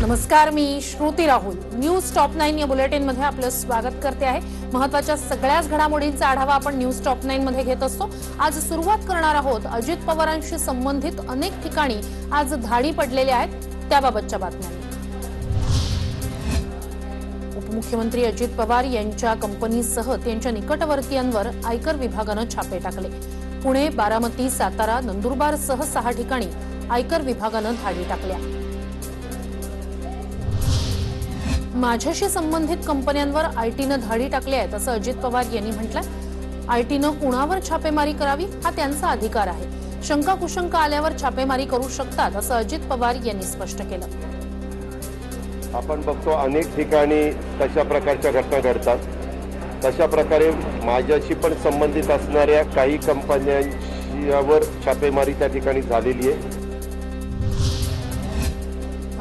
नमस्कार, मी Shruti Rahul. News top 9 या bulletin मध्ये आपलं स्वागत करते आहे. महत्त्वाच्या सगळ्याच घडामोडींचा आढावा आपण न्यूज टॉप 9 मध्ये घेत असतो. आज सुरुवात करणार आहोत अजित पवारांशी संबंधित अनेक ठिकाणी आज धाडी पडलेल्या आहेत त्याबाबतच्या बातम्या. उपमुख्यमंत्री अजित पवार यांच्या कंपनीसह त्यांच्या निकटवर्तीयांवर आयकर विभागाने छापे टाकले. पुणे, बारामती, सातारा, नंदुरबार सह 6 ठिकाणी आयकर विभागाने धाडी टाकल्या. माझ्याशी संबंधित कंपन्यांवर आयटीने धाडी टाकल्या आहेत असं अजित पवार यांनी म्हटलंय. आयटीने कुणावर छापेमारी करावी हा त्यांचा अधिकार आहे. शंका कुशंका आल्यावर छापेमारी करू शकतात असं अजित पवार यांनी स्पष्ट केलं. आपण बघतो अनेक ठिकाणी तशा प्रकारच्या घटना घडतात. तशा प्रकारे माझ्याशी पण संबंधित असणाऱ्या काही कंपन्यांवर छापेमारी त्या ठिकाणी झालेली आहे.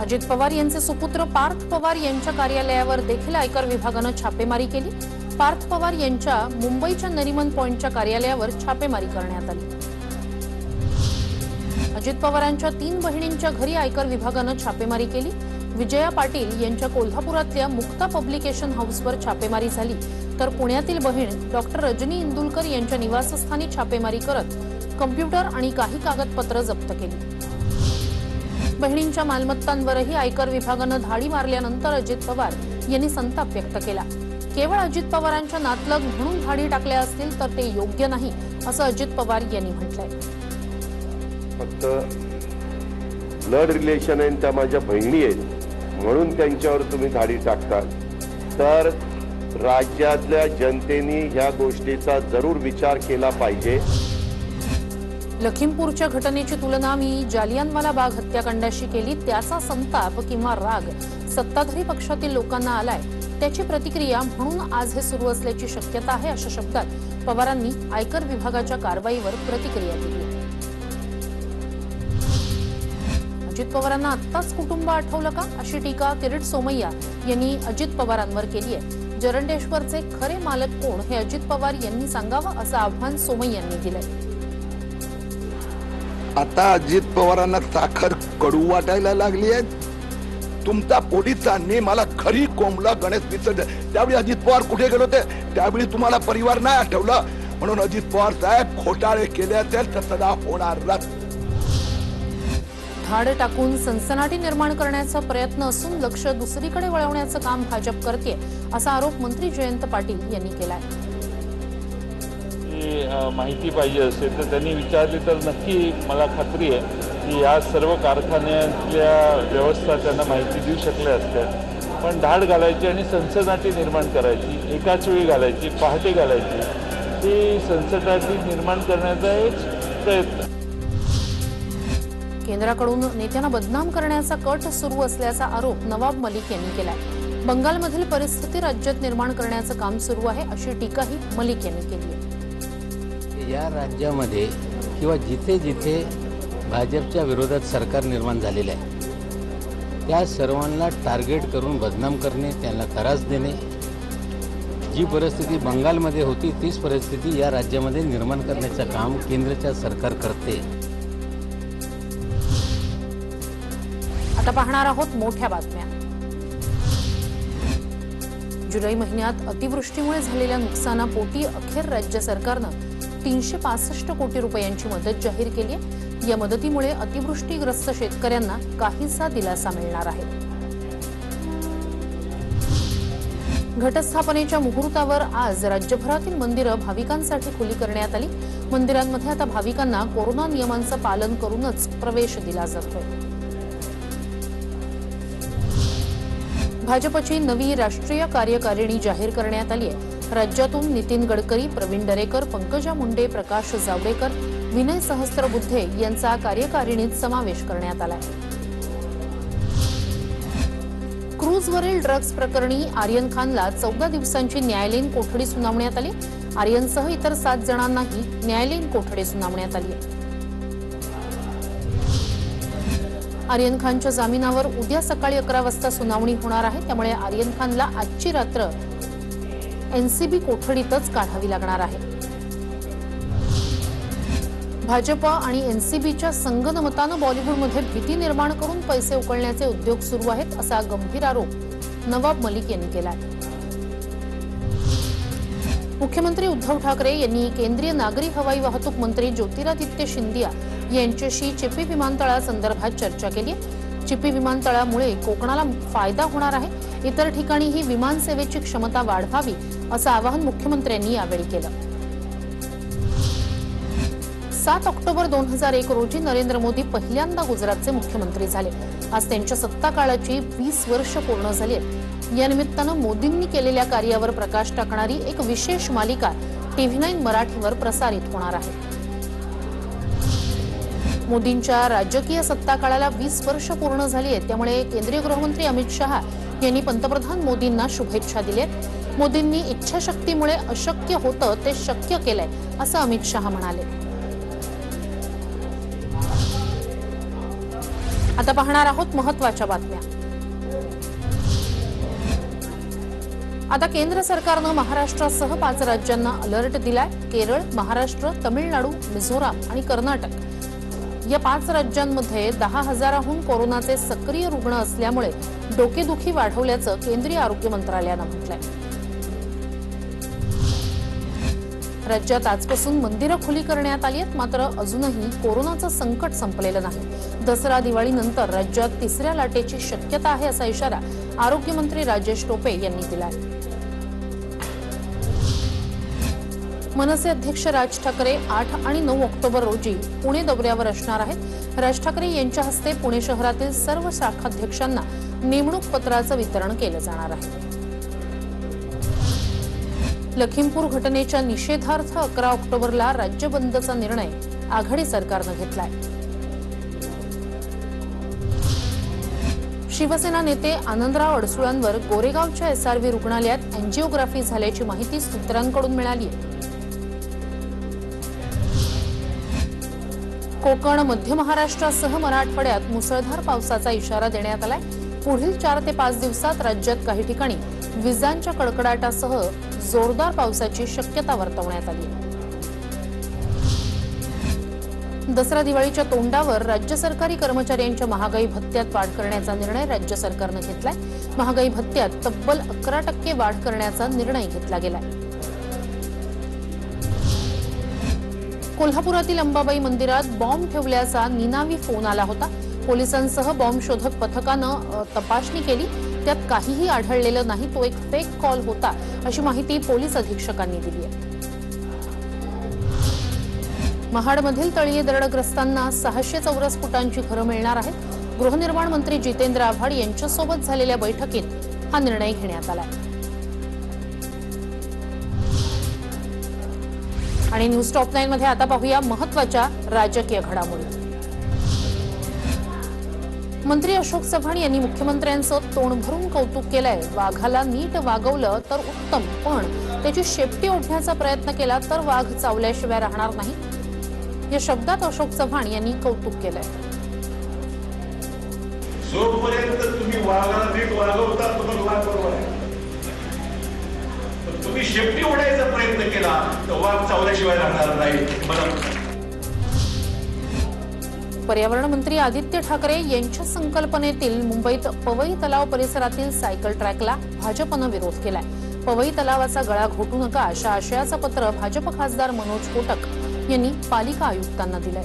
अजित पवार यांचे सुपुत्र पार्थ पवार यांच्या कार्यालयावर देखील आयकर विभागाने छापेमारी केली. पार्थ पवार यांच्या मुंबईच्या नरिमन पॉइंटच्या कार्यालयावर छापेमारी करण्यात आली. अजित पवारांच्या 3 बहिणींच्या घरी आयकर विभागाने छापेमारी केली. विजया पाटील यांच्या कोल्हापुरातल्या मुक्ता पब्लिकेशन हाऊसवर छापेमारी झाली, तर पुण्यातील बहीण डॉक्टर रजनी इंदुलकर यांच्या निवासस्थानी छापेमारी करत कॉम्प्युटर आणि काही कागदपत्र जप्त केली. बहिणींच्या मालमत्तांवरही आयकर विभागाने धाडी मारल्यानंतर अजित पवार यांनी संताप व्यक्त केला. केवळ अजित पवारांच्या नातलग म्हणून धाडी टाकल्या असतील तर ते योग्य नाही असं अजित पवार यांनी म्हटलंय. फक्त ब्लड रिलेशन आहे, त्या माझ्या बहिणी आहेत म्हणून त्यांच्यावर तुम्ही धाडी टाकता, तर राज्यातल्या जनतेने ह्या गोष्टीचा जरूर विचार केला पाहिजे. लखीमपूरच्या घटनेची तुलना मी जालियनवाला बाग हत्याकांडाशी केली. त्याचा संताप किंवा राग सत्ताधारी पक्षातील लोकांना आलाय, त्याची प्रतिक्रिया म्हणून आज हे सुरू असल्याची शक्यता आहे अशा शब्दात पवारांनी आयकर विभागाच्या कारवाईवर प्रतिक्रिया दिली. अजित पवारांना आत्ताच कुटुंब आठवलं का अशी टीका किरीट सोमय्या यांनी अजित पवारांवर केली आहे. जरंडेश्वरचे खरे मालक कोण हे अजित पवार यांनी सांगावं असं आव्हान सोमय्यांनी दिलंय. आता अजित पवारांना साखर कडू वाटायला लागली आहे. तुमचा पोलिसांनी मला खरी कोंबला गणेश विसर्जन त्यावेळी अजित पवार कुठे गेले होते, त्यावेळी तुम्हाला परिवार नाही आठवलं म्हणून अजित पवार साहेब घोटाळे केले असेल तर सदा होणारच. धाड टाकून सनसनाटी निर्माण करण्याचा प्रयत्न असून लक्ष दुसरीकडे वळवण्याचं काम भाजप करते असा आरोप मंत्री जयंत पाटील यांनी केलाय. माहिती पाहिजे असेल तर त्यांनी विचारली तर नक्की मला खात्री आहे की या सर्व कारखान्यातल्या व्यवस्था त्यांना माहिती देऊ शकल्या असत्या. पण धाड घालायची आणि सनसनाटी निर्माण करायची, एकाच वेळी घालायची, पहाटे घालायची, ती सनसनाटी निर्माण करण्याचा एक प्रयत्न. केंद्राकडून नेत्यांना बदनाम करण्याचा कट सुरू असल्याचा आरोप नवाब मलिक यांनी केलाय. बंगालमधील परिस्थिती राज्यात निर्माण करण्याचं काम सुरू आहे अशी टीकाही मलिक यांनी केली आहे. या राज्यामध्ये किंवा जिथे जिथे भाजपच्या विरोधात सरकार निर्माण झालेलं आहे त्या सर्वांना टार्गेट करून बदनाम करणे, त्यांना त्रास देणे, जी परिस्थिती बंगालमध्ये होती तीच परिस्थिती या राज्यामध्ये निर्माण करण्याचं काम केंद्राच्या सरकार करते. आता पाहणार आहोत मोठ्या बातम्या. जुलै महिन्यात अतिवृष्टीमुळे झालेल्या नुकसानापोटी अखेर राज्य सरकारनं 365 कोटी रुपयांची मदत जाहीर केली आहे. या मदतीमुळे अतिवृष्टीग्रस्त शेतकऱ्यांना काहीसा दिलासा मिळणार आहे. घटस्थापनेच्या मुहूर्तावर आज राज्यभरातील मंदिरं भाविकांसाठी खुली करण्यात आली. मंदिरांमध्ये आता भाविकांना कोरोना नियमांचं पालन करूनच प्रवेश दिला जातोय. भाजपची नवी राष्ट्रीय कार्यकारिणी जाहीर करण्यात आली आहे. राज्यातून नितीन गडकरी, प्रवीण दरेकर, पंकजा मुंडे, प्रकाश जावडेकर, विनय सहस्त्रबुद्धे यांचा कार्यकारिणीत समावेश करण्यात आला. क्रूजवरील ड्रग्ज प्रकरणी आर्यन खानला 14 दिवसांची न्यायालयीन कोठडी सुनावण्यात आली. आर्यनसह इतर 7 जणांनाही न्यायालयीन कोठडी सुनावण्यात आली. आर्यन खानच्या जामिनावर उद्या सकाळी 11 वाजता सुनावणी होणार आहे. त्यामुळे आर्यन खानला आजची रात्र एनसीबी कोठडीतच काढावी लागणार आहे. भाजप आणि एनसीबीच्या संगनमतानं बॉलिवूडमध्ये भीती निर्माण करून पैसे उकळण्याचे उद्योग सुरू आहेत असा गंभीर आरोप नवाब मलिक यांनी केलाय. मुख्यमंत्री उद्धव ठाकरे यांनी केंद्रीय नागरी हवाई वाहतूक मंत्री ज्योतिरादित्य शिंदिया यांच्याशी चिपी विमानतळासंदर्भात चर्चा केली. चिपी विमानतळामुळे कोकणाला फायदा होणार आहे. इतर ठिकाणीही विमान सेवेची क्षमता वाढवावी असं आवाहन मुख्यमंत्र्यांनी यावेळी केलं. 7 ऑक्टोबर 2001 रोजी नरेंद्र मोदी पहिल्यांदा गुजरातचे मुख्यमंत्री झाले. आज त्यांच्या सत्ता काळाची 20 वर्ष पूर्ण झाली आहेत. या निमित्तानं मोदींनी केलेल्या कार्यावर प्रकाश टाकणारी एक विशेष मालिका TV9 मराठीवर प्रसारित होणार आहे. मोदींच्या राजकीय सत्ता काळाला 20 वर्ष पूर्ण झाली आहेत. त्यामुळे केंद्रीय गृहमंत्री अमित शहा यांनी पंतप्रधान मोदींना शुभेच्छा दिल्यात. मोदींनी इच्छाशक्तीमुळे अशक्य होतं ते शक्य केलंय असं अमित शहा म्हणाले. आता पाहणार आहोत महत्त्वाच्या बातम्या. आता केंद्र सरकारनं महाराष्ट्रासह 5 राज्यांना अलर्ट दिलाय. केरळ, महाराष्ट्र, तमिळनाडू, मिझोराम आणि कर्नाटक या 5 राज्यांमध्ये 10,000हून कोरोनाचे सक्रिय रुग्ण असल्यामुळे डोकेदुखी वाढवल्याचं केंद्रीय आरोग्य मंत्रालयानं म्हटलंय. राज्यात आजपासून मंदिरं खुली करण्यात आली आहेत. मात्र अजूनही कोरोनाचं संकट संपलेलं नाही. दसरा दिवाळीनंतर राज्यात 3ऱ्या लाटेची शक्यता आहे असा इशारा आरोग्यमंत्री राजेश टोपे यांनी दिलाय. मनसे अध्यक्ष राज ठाकरे 8 आणि 9 ऑक्टोबर रोजी पुणे दौऱ्यावर असणार आहेत. राज ठाकरे यांच्या हस्ते पुणे शहरातील सर्व शाखाध्यक्षांना नेमणूक पत्राचं वितरण केलं जाणार आहे. लखीमपूर घटनेच्या निषेधार्थ 11 ऑक्टोबरला राज्य बंदचा निर्णय आघाडी सरकारनं घेतलाय. शिवसेना नेते आनंदराव अडसुळांवर गोरेगावच्या SRV रुग्णालयात अँजिओग्राफी झाल्याची माहिती सूत्रांकडून मिळाली आहे. कोकण, मध्य महाराष्ट्रासह मराठवाड्यात मुसळधार पावसाचा इशारा देण्यात आलाय. पुढील 4 ते 5 दिवसात राज्यात काही ठिकाणी विजांच्या कडकडाटासह जोरदार पावसाची शक्यता वर्तवण्यात आली आहे. दसरा दिवाळीच्या तोंडावर राज्य सरकारी कर्मचाऱ्यांच्या महागाई भत्त्यात वाढ करण्याचा निर्णय राज्य सरकारनं घेतलाय. महागाई भत्त्यात तब्बल 11% वाढ करण्याचा निर्णय घेतला गेलाय. कोल्हापुरातील अंबाबाई मंदिरात बॉम्ब ठेवल्याचा निनावी फोन आला होता. पोलिसांसह बॉम्ब शोधक पथकानं तपासणी केली. त्यात काहीही आढळलेलं नाही. तो एक फेक कॉल होता अशी माहिती पोलीस अधीक्षकांनी दिली आहे. महाडमधील तळीये दरडग्रस्तांना 600 चौरस फुटांची घरं मिळणार आहेत. गृहनिर्माण मंत्री जितेंद्र आव्हाड यांच्यासोबत झालेल्या बैठकीत हा निर्णय घेण्यात आला. आणि न्यूज टॉप 9 मध्ये आता पाहूया महत्त्वाच्या राजकीय घडामोडी. मंत्री अशोक चव्हाण यांनी मुख्यमंत्र्यांचं तोंड भरून कौतुक केलंय. वाघाला नीट वागवलं तर उत्तम, पण त्याची शेपटी ओढण्याचा प्रयत्न केला तर वाघ चावल्याशिवाय राहणार नाही. या शब्दात अशोक चव्हाण यांनी कौतुक केलंय. जोपर्यंत तुम्ही वाघाला नीट वागवता तुम्ही वाघ बरोबर आहे. तुम्ही शेपटी ओढायचा प्रयत्न केला तर वाघ चावल्याशिवाय राहणार नाही. पर्यावरण मंत्री आदित्य ठाकरे यांच्या संकल्पनेतील मुंबईत पवई तलाव परिसरातील सायकल ट्रॅकला भाजपनं विरोध केलाय. पवई तलावाचा गळा घोटू नका अशा आशयाचं पत्र भाजप खासदार मनोज कोटक यांनी पालिका आयुक्तांना दिलंय.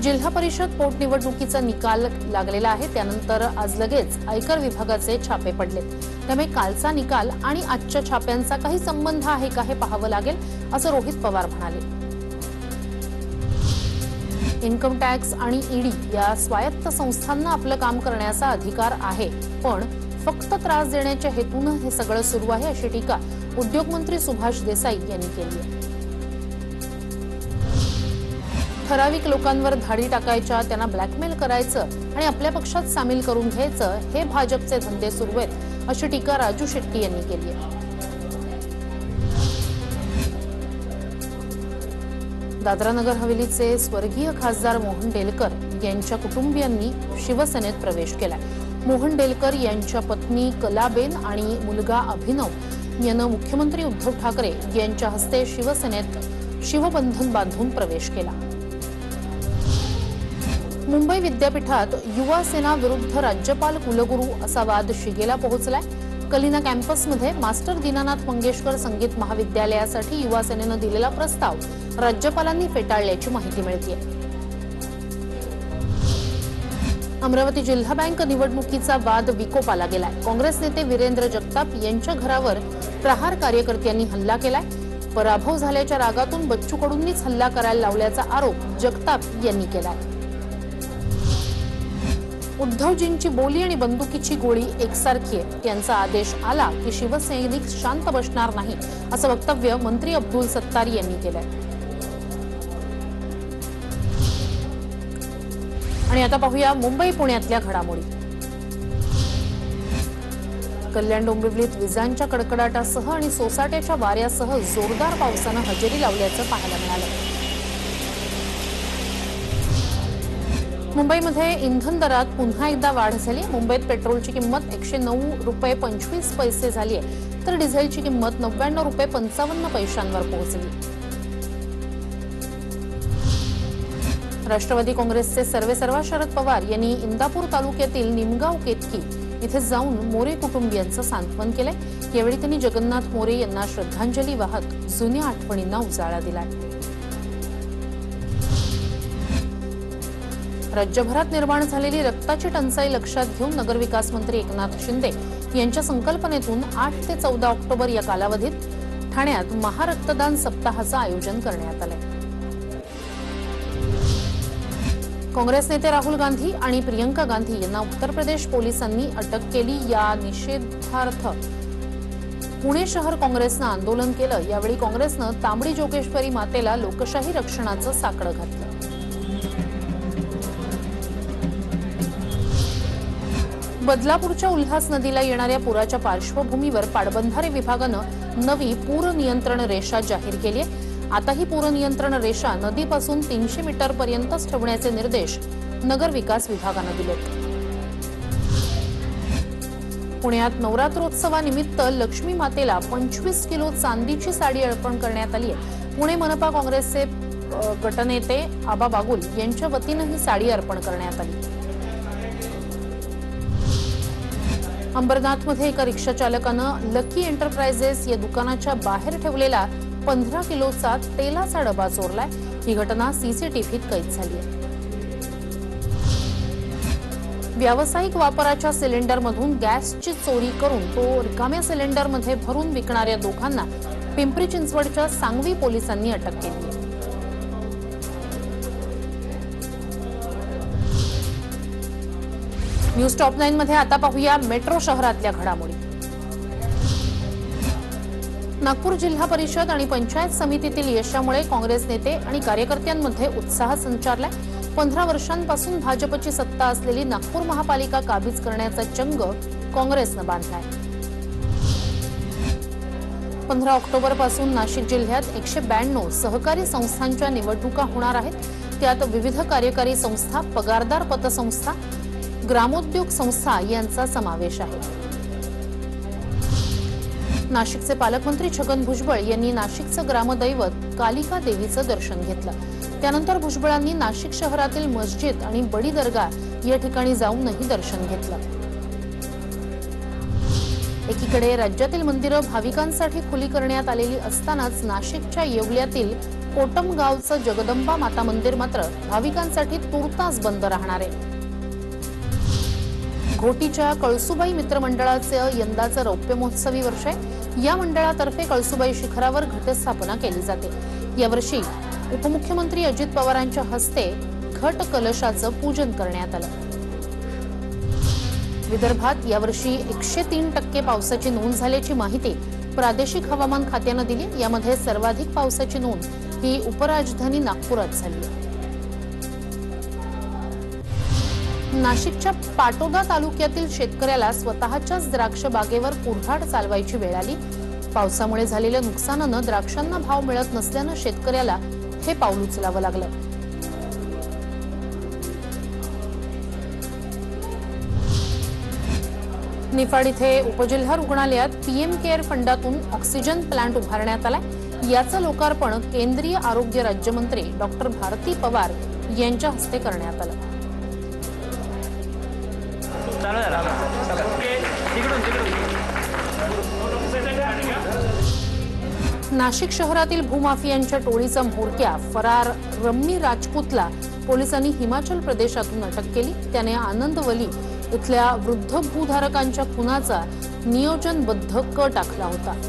जिल्हा परिषद पोटनिवडणुकीचा निकाल लागलेला आहे. त्यानंतर आज लगेच आयकर विभागाचे छापे पडलेत. त्यामुळे कालचा निकाल आणि आजच्या छाप्यांचा काही संबंध आहे का हे पाहावं लागेल असं रोहित पवार म्हणाले. इन्कम टॅक्स आणि ईडी या स्वायत्त संस्थांना आपलं काम करण्याचा अधिकार आहे, पण फक्त त्रास देण्याच्या हेतूनं हे सगळं सुरू आहे अशी टीका उद्योगमंत्री सुभाष देसाई यांनी केली आहे. ठराविक लोकांवर धाडी टाकायच्या, त्यांना ब्लॅकमेल करायचं आणि आपल्या पक्षात सामील करून घ्यायचं हे भाजपचे धंदे सुरू आहेत अशी टीका राजू शेट्टी यांनी केली आहे. दादरा नगर हवेलीचे स्वर्गीय खासदार मोहन डेलकर यांच्या कुटुंबियांनी शिवसेनेत प्रवेश केलाय. मोहन डेलकर यांच्या पत्नी कलाबेन आणि मुलगा अभिनव यांना मुख्यमंत्री उद्धव ठाकरे यांच्या हस्ते शिवसेनेत शिवबंधन बांधून प्रवेश केला। मुंबई विद्यापीठात युवा सेना विरुद्ध राज्यपाल कुलगुरू असा वाद शिगेला पोहोचलाय। कलिना कॅम्पसमध्ये मास्टर दीनानाथ मंगेशकर संगीत महाविद्यालयासाठी युवा सेनेनं दिलेला प्रस्ताव राज्यपालांनी फेटाळल्याची माहिती मिळतेय। अमरावती जिल्हा बँक निवडणुकीचा वाद विकोपाला गेलाय। काँग्रेस नेते वीरेंद्र जगताप यांच्या घरावर प्रहार कार्यकर्त्यांनी हल्ला केलाय। पराभव झाल्याच्या रागातून बच्चू कडूंनीच हल्ला करायला लावल्याचा आरोप जगताप यांनी केलाय। उद्धवजींची बोली आणि बंदुकीची गोळी एकसारखी आहे, त्यांचा आदेश आला की शिवसैनिक शांत बसणार नाही, असं वक्तव्य मंत्री अब्दुल सत्तार यांनी केलंय। आणि आता पाहूया मुंबई पुण्यातल्या घडामोडी। कल्याण डोंबिवलीत विजांच्या कडकडाटासह आणि सोसाट्याच्या वाऱ्यासह जोरदार पावसानं हजेरी लावल्याचं पाहायला मिळालं। मुंबईमध्ये इंधन दरात पुन्हा एकदा वाढ झाली। मुंबईत पेट्रोलची किंमत 109 रुपये 25 पैसे झाली आहे, तर डिझेलची किंमत 99 रुपये 55 पैशांवर पोहोचली। राष्ट्रवादी काँग्रेसचे सर्वेसर्वा शरद पवार यांनी इंदापूर तालुक्यातील निमगाव केतकी इथे जाऊन मोरे कुटुंबियांचं सांत्वन केलंय। यावेळी त्यांनी जगन्नाथ मोरे यांना श्रद्धांजली वाहत जुन्या आठवणींना उजाळा दिलाय। राज्यभरात निर्माण झालेली रक्ताची टंचाई लक्षात घेऊन नगरविकास मंत्री एकनाथ शिंदे यांच्या संकल्पनेतून 8 ते 14 ऑक्टोबर या कालावधीत ठाण्यात महारक्तदान सप्ताहाचं आयोजन करण्यात आलंय। काँग्रेस नेते राहुल गांधी आणि प्रियंका गांधी यांना उत्तर प्रदेश पोलिसांनी अटक केली। या निषेधार्थ पुणे शहर काँग्रेसनं आंदोलन केलं। यावेळी काँग्रेसनं तांबडी जोगेश्वरी मातेला लोकशाही रक्षणाचं साकडं घातलं। बदलापूरच्या उल्हास नदीला येणाऱ्या पुराच्या पार्श्वभूमीवर पाटबंधारे विभागानं नवी पूर नियंत्रण रेषा जाहीर केली आहे। आता ही पूर नियंत्रण रेषा नदीपासून 300 मीटरपर्यंतच ठेवण्याचे निर्देश नगरविकास विभागानं दिलेत। पुण्यात नवरात्रोत्सवानिमित्त लक्ष्मी मातेला 25 किलो चांदीची साडी अर्पण करण्यात आली आहे। पुणे मनपा काँग्रेसचे गटनेते आबा बागुल यांच्या वतीनं ही साडी अर्पण करण्यात आली। अंबरनाथमध्ये एका रिक्षा चालकानं लकी एंटरप्राइजेस या दुकानाच्या बाहेर ठेवलेला 15 किलोचा तेलाचा डबा चोरलाय। ही घटना सीसीटीव्हीत कैद झाली आहे। व्यावसायिक वापराच्या सिलेंडरमधून गॅसची चोरी करून तो रिकाम्या सिलेंडरमध्ये भरून विकणाऱ्या दोघांना पिंपरी चिंचवडच्या सांगवी पोलिसांनी अटक केली आहे। न्यूज टॉप 9 मध्ये आता पाहूया मेट्रो शहरातल्या घडामोडी। नागपूर जिल्हा परिषद आणि पंचायत समितीतील यशामुळे काँग्रेस नेते आणि कार्यकर्त्यांमध्ये उत्साह संचारलाय। 15 वर्षांपासून भाजपची सत्ता असलेली नागपूर महापालिका काबीज करण्याचा चंग काँग्रेसनं बांधलाय। 15 ऑक्टोबर पासून नाशिक जिल्ह्यात 192 सहकारी संस्थांच्या निवडणुका होणार आहेत। त्यात विविध कार्यकारी संस्था, पगारदार पतसंस्था, ग्रामोद्योग संस्था यांचा समावेश आहे। नाशिकचे पालकमंत्री छगन भुजबळ यांनी नाशिकचं ग्रामदैवत कालिका देवीचं दर्शन घेतलं। त्यानंतर भुजबळांनी नाशिक शहरातील मस्जिद आणि बडी दर्गा या ठिकाणी जाऊनही दर्शन घेतलं। एकीकडे राज्यातील मंदिरं भाविकांसाठी खुली करण्यात आलेली असतानाच नाशिकच्या येवल्यातील कोटम गावचं जगदंबा माता मंदिर मात्र भाविकांसाठी तुर्तास बंद राहणार आहे। घोटीच्या कळसुबाई मित्रमंडळाचं यंदाचं रौप्य महोत्सवी वर्ष आहे। या मंडळातर्फे कळसुबाई शिखरावर घटस्थापना केली जाते। यावर्षी उपमुख्यमंत्री अजित पवारांच्या हस्ते घट कलशाचं पूजन करण्यात आलं। विदर्भात यावर्षी 103% पावसाची नोंद झाल्याची माहिती प्रादेशिक हवामान खात्यानं दिली। यामध्ये सर्वाधिक पावसाची नोंद ही उपराजधानी नागपुरात झाली। नाशिकच्या पाटोदा तालुक्यातील शेतकऱ्याला स्वतःच्याच द्राक्ष बागेवर कुऱ्हाड चालवायची वेळ आली। पावसामुळे झालेल्या नुकसानानं द्राक्षांना भाव मिळत नसल्यानं शेतकऱ्याला हे पाऊल उचलावं लागलं। निफाड इथे उपजिल्हा रुग्णालयात पीएम केअर फंडातून ऑक्सिजन प्लांट उभारण्यात आलाय। याचं लोकार्पण केंद्रीय आरोग्य राज्यमंत्री डॉक्टर भारती पवार यांच्या हस्ते करण्यात आलं. नाशिक शहरातील भूमाफियांच्या टोळीचा म्होरक्या फरार रम्मी राजपूतला पोलिसांनी हिमाचल प्रदेशातून अटक केली. त्याने आनंदवली इथल्या वृद्ध भूधारकांच्या खुनाचा नियोजनबद्ध कट आखला होता.